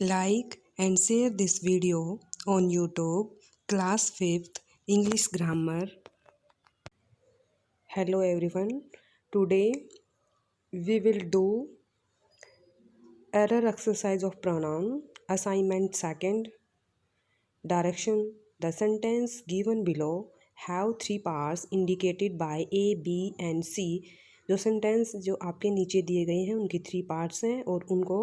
Like and share this video on YouTube, class 5th English grammar. Hello everyone. Today we will do error exercise of pronoun assignment second. Direction: the sentence given below have three parts indicated by A, B and C. जो sentence जो आपके नीचे दिए गए हैं उनके three parts हैं और उनको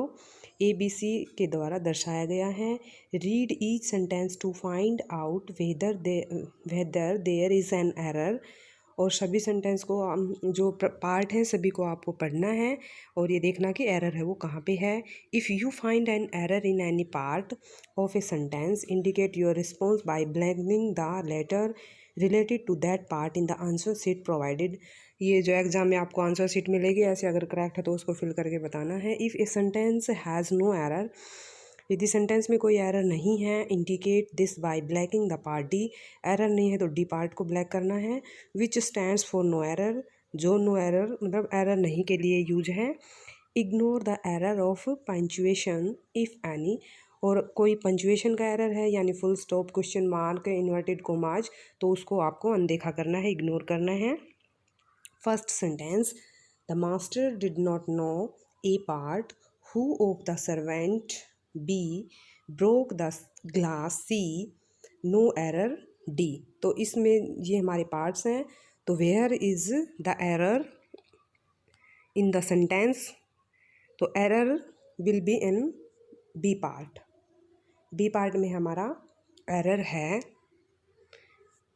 ए बी सी के द्वारा दर्शाया गया है. Read each sentence to find out whether there is an error. और सभी सेंटेंस को जो पार्ट है सभी को आपको पढ़ना है और ये देखना कि एरर है वो कहाँ पे है. If you find an error in any part of a sentence indicate your response by blanking the letter related to that part in the answer sheet provided. ये जो एग्जाम में आपको आंसर शीट मिलेगी ऐसे अगर करेक्ट है तो उसको फिल करके बताना है. If a sentence has no error, यदि सेंटेंस में कोई एरर नहीं है, indicate this by blacking the part D. Error नहीं है तो डी पार्ट को ब्लैक करना है. Which stands for no error, जो नो एरर मतलब एरर नहीं के लिए यूज है. Ignore the error of punctuation if any, और कोई पंचुएशन का एरर है यानी full stop, question mark, inverted commas, तो उसको आपको अनदेखा करना है, इग्नोर करना है. First sentence: the master did not know A part. Who of the servant B broke the glass C. No error D. तो इसमें ये हमारे पार्ट्स हैं. तो where is the error in the sentence, तो error will be in B part. B part में हमारा error है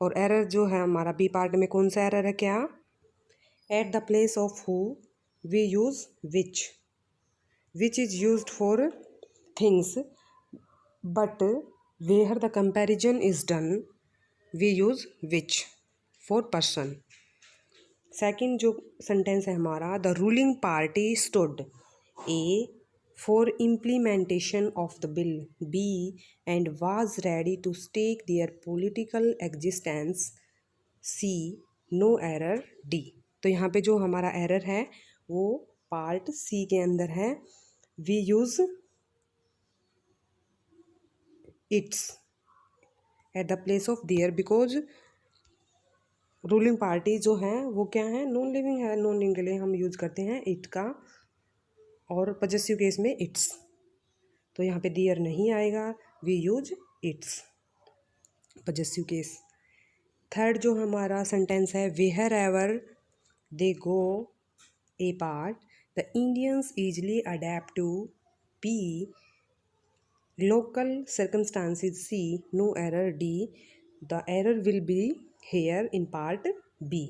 और एरर जो है हमारा बी पार्ट में कौन सा एरर है, क्या? At the place of who we use which. Which is used for things but where the comparison is done we use which for person. Second जो सेंटेंस है हमारा, the ruling party stood A for implementation of the bill B and was ready to stake their political existence C. No error D. तो यहाँ पे जो हमारा error है वो पार्ट सी के अंदर है. We use its at the place of their because ruling party जो है वो क्या है, नॉन लिविंग है. नॉन लिविंग के लिए हम यूज करते हैं इट का, और पजेसिव केस में इट्स. तो यहाँ पे देयर नहीं आएगा, we use its possessive case. Third जो हमारा सेंटेंस है, wherever they go A part the Indians easily adapt to B. Local circumstances C. No error D. The error will be here in part B.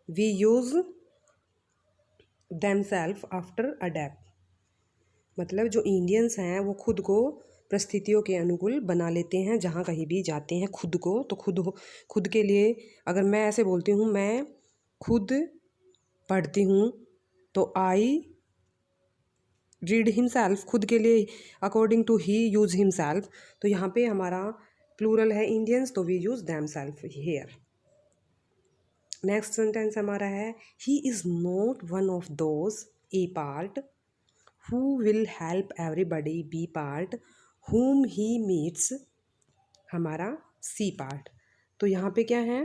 We use themselves after adapt. मतलब जो Indians हैं वो खुद को परिस्थितियों के अनुकूल बना लेते हैं जहाँ कहीं भी जाते हैं. खुद को तो खुद के लिए अगर मैं ऐसे बोलती हूँ, मैं खुद पढ़ती हूँ, तो आई रीड हिमसेल्फ, खुद के लिए according to he use himself. तो यहाँ पे हमारा प्लूरल है इंडियंस, तो we use themselves here. Next sentence हमारा है, he is not one of those A part who will help everybody B part whom he meets. हमारा C part. तो यहाँ पे क्या है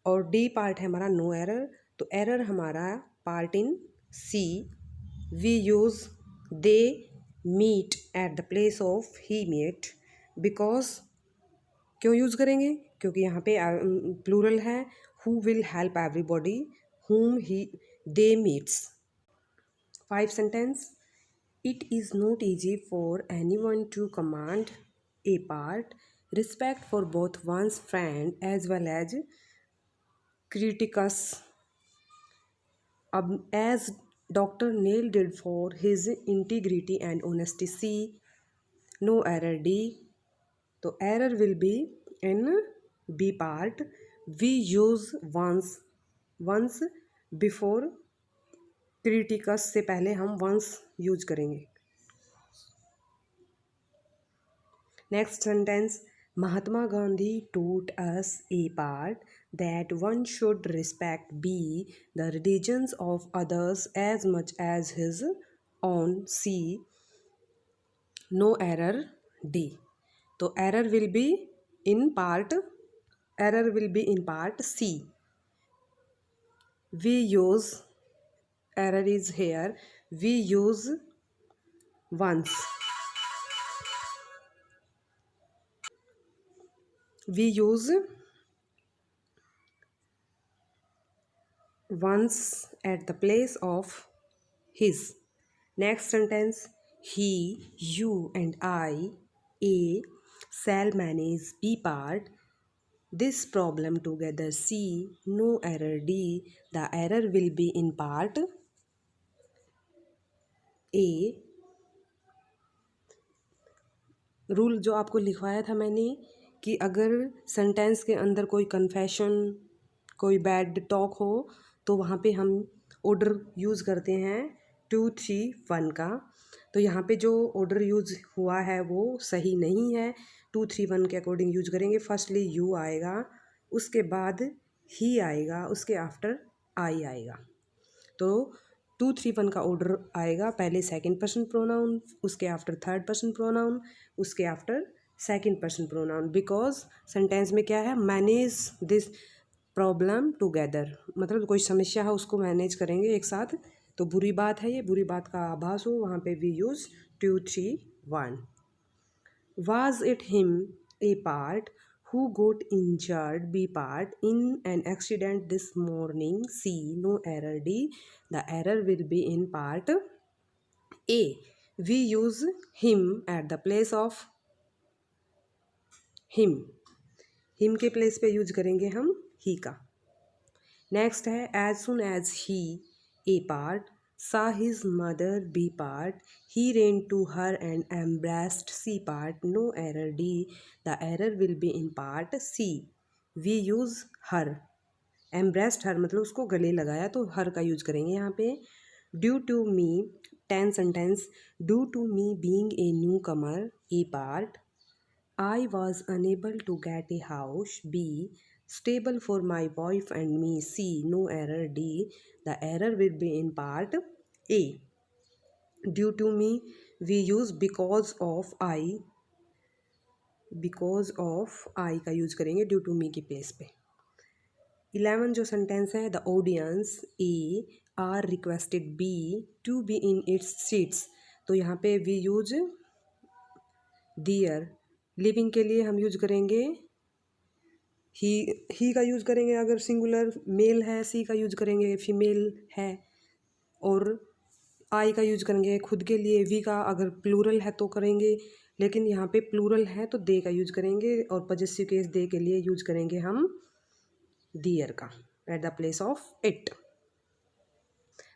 और डी पार्ट है हमारा नो एरर. तो एरर हमारा part in C. We use they meet at the place of he meet because, क्यों यूज़ करेंगे, क्योंकि यहाँ पे प्लूरल है. Who will help everybody whom he they meets. Five sentence, it is not easy for any one to command A part. Respect for both one's friend as well as criticus as Dr. Neil did for his integrity and honesty. C. No error D. तो error will be in B part. We use once before criticus से पहले हम once use करेंगे. Next sentence, Mahatma Gandhi taught us a part that one should respect B the religions of others as much as his own C no error D. तो error will be in part C. We use, error is here, we use once, we use once at the place of his. Next sentence, he, you and I, A, shall manage B part this problem together C, no error D. The error will be in part A। Rule जो आपको लिखवाया था मैंने कि अगर sentence के अंदर कोई कन्फेशन, कोई बैड टॉक हो तो वहाँ पे हम ऑर्डर यूज़ करते हैं 2 3 1 का। तो यहाँ पे जो ऑर्डर यूज़ हुआ है वो सही नहीं है। 2 3 1 के अकॉर्डिंग यूज करेंगे। फर्स्टली यू आएगा, उसके बाद ही आएगा, उसके आफ्टर आई आएगा। तो 2 3 1 का ऑर्डर आएगा, पहले सेकंड पर्सन प्रोनाउन, उसके आफ्टर थर्ड पर्सन प्रोनाउन, उसके after second person pronoun. Because sentence में क्या है, मैनेज दिस प्रॉब्लम टुगेदर, मतलब कोई समस्या है उसको मैनेज करेंगे एक साथ। तो बुरी बात है, ये बुरी बात का आभास हो, वहाँ पे we use 2 3 1। Was it him A part who got injured B part in an accident this morning C, no error D. The error will be in part A। We use him at the place of him। him के place पे use करेंगे हम he का। Next है as soon as he A part saw his mother B part he ran to her and embraced C part, no error D। The error will be in part C। We use her, embraced her मतलब उसको गले लगाया, तो her का use करेंगे यहाँ पे। due to me 10 sentence, due to me being a newcomer A part I was unable to get a house B stable for my wife and me C, no error D। The error will be in part A। due to me we use because of I का use करेंगे due to me की प्लेस पे। 11 जो sentence है, the audience A are requested B to be in its seats. तो यहाँ पे वी यूज दियर। लिविंग के लिए हम यूज करेंगे ही का यूज करेंगे अगर सिंगुलर मेल है, सी का यूज करेंगे फीमेल है, और आई का यूज करेंगे खुद के लिए, वी का अगर प्लूरल है तो करेंगे, लेकिन यहाँ पे प्लूरल है तो दे का यूज करेंगे, और पॉजेसिव केस दे के लिए यूज करेंगे हम दियर का eight the place of it.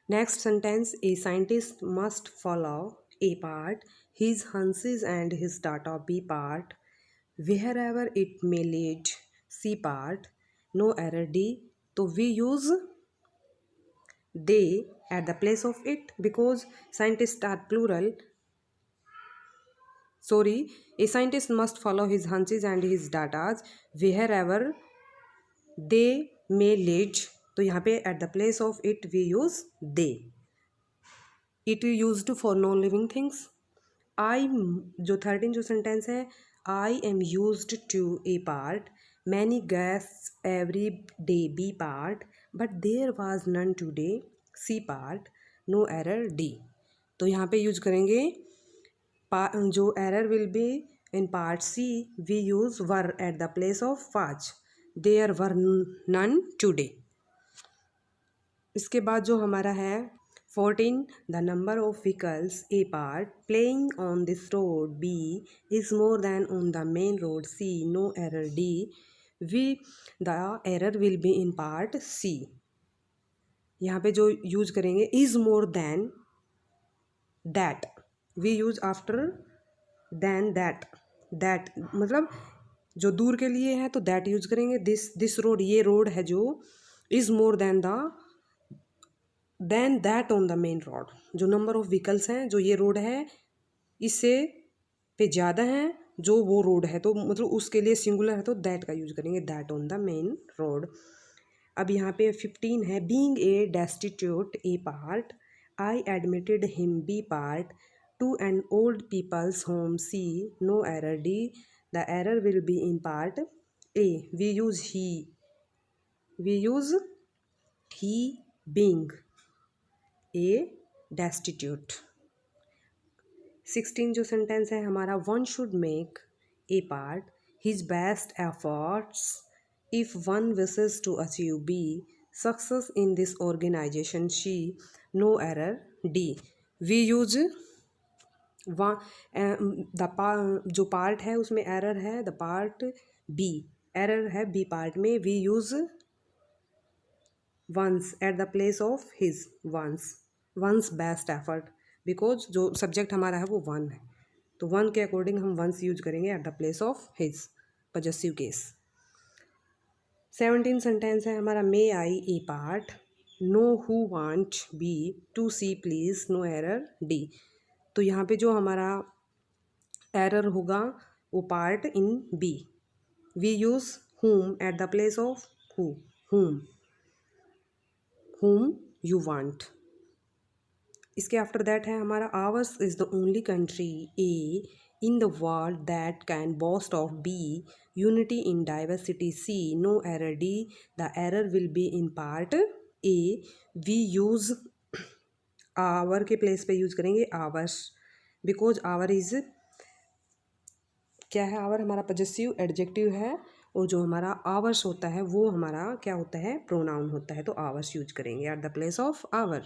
Next sentence, a scientist must follow A part his hunches and his data B part wherever it may lead C part, no error D। तो we use they at the place of it because scientists are plural। Sorry, a scientist must follow his hunches and his data wherever they may lead। तो यहाँ पे at the place of it we use they। It used for non living things. I जो 13 जो sentence है, I am used to A part many guests every day B part but there was none today C part, no error D. तो यहाँ पे use करेंगे जो error will be in part C, we use were at the place of was, there were none today. इसके बाद जो हमारा है 14, the number of vehicles A part playing on this road B is more than on the main road C, no error D। the error will be in part C। यहाँ पे जो use करेंगे is more than that, we use after than that मतलब जो दूर के लिए है तो that यूज करेंगे। दिस रोड, ये रोड है जो is more than than that on the main road, जो नंबर ऑफ व्हीकल्स हैं जो ये रोड है इससे पे ज़्यादा हैं जो वो रोड है, तो मतलब उसके लिए सिंगुलर है तो दैट का यूज करेंगे, that on the main road. अब यहाँ पे 15 है, being a destitute A part I admitted him B part. To an old people's home C. No error D. The error will be in part A. We use he. We use he being a destitute. 16 जो sentence है हमारा, one should make A part his best efforts if one wishes to achieve B success in this organisation C no error D. We use जो part है उसमें error है the part B, error है B part में. We use one's at the place of his, one's best effort, because जो subject हमारा है वो वन है, तो वन के अकॉर्डिंग हम वंस यूज करेंगे at the place of his, possessive case. 17 sentence है हमारा, may I A part know who want B to see please no error D. तो यहाँ पे जो हमारा एरर होगा वो part in B. We use whom at the place of who, whom you want. इसके आफ्टर दैट है हमारा, ours is the only country A in the world that can बॉस्ट of B unity in diversity C no error D. The error will be in part A. We use our के place पे use करेंगे ours, because our is क्या है, our हमारा possessive adjective है और जो हमारा आवर्स होता है वो हमारा क्या होता है, प्रोनाउन होता है, तो आवर्स यूज करेंगे at the place of our.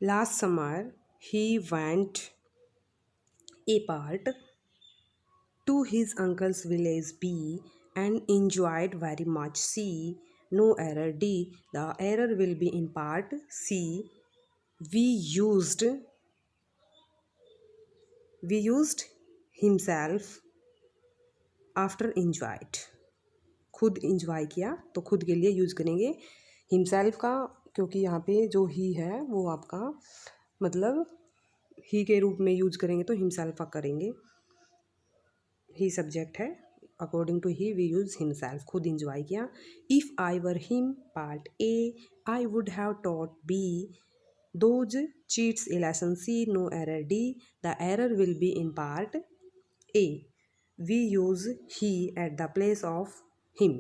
Last summer he went A part to his uncle's village B and enjoyed very much C. No error D. The error will be in part C. We used himself after enjoyed. खुद enjoy किया तो खुद के लिए use करेंगे himself का, क्योंकि यहाँ पे जो ही है वो आपका मतलब ही के रूप में यूज करेंगे तो हिमसेल्फ का करेंगे, ही सब्जेक्ट है, according to he we use himself, खुद इंजॉय किया. If I were him part A I would have taught B those cheats a lesson C no error D. The error will be in part A. We use he at the place of him.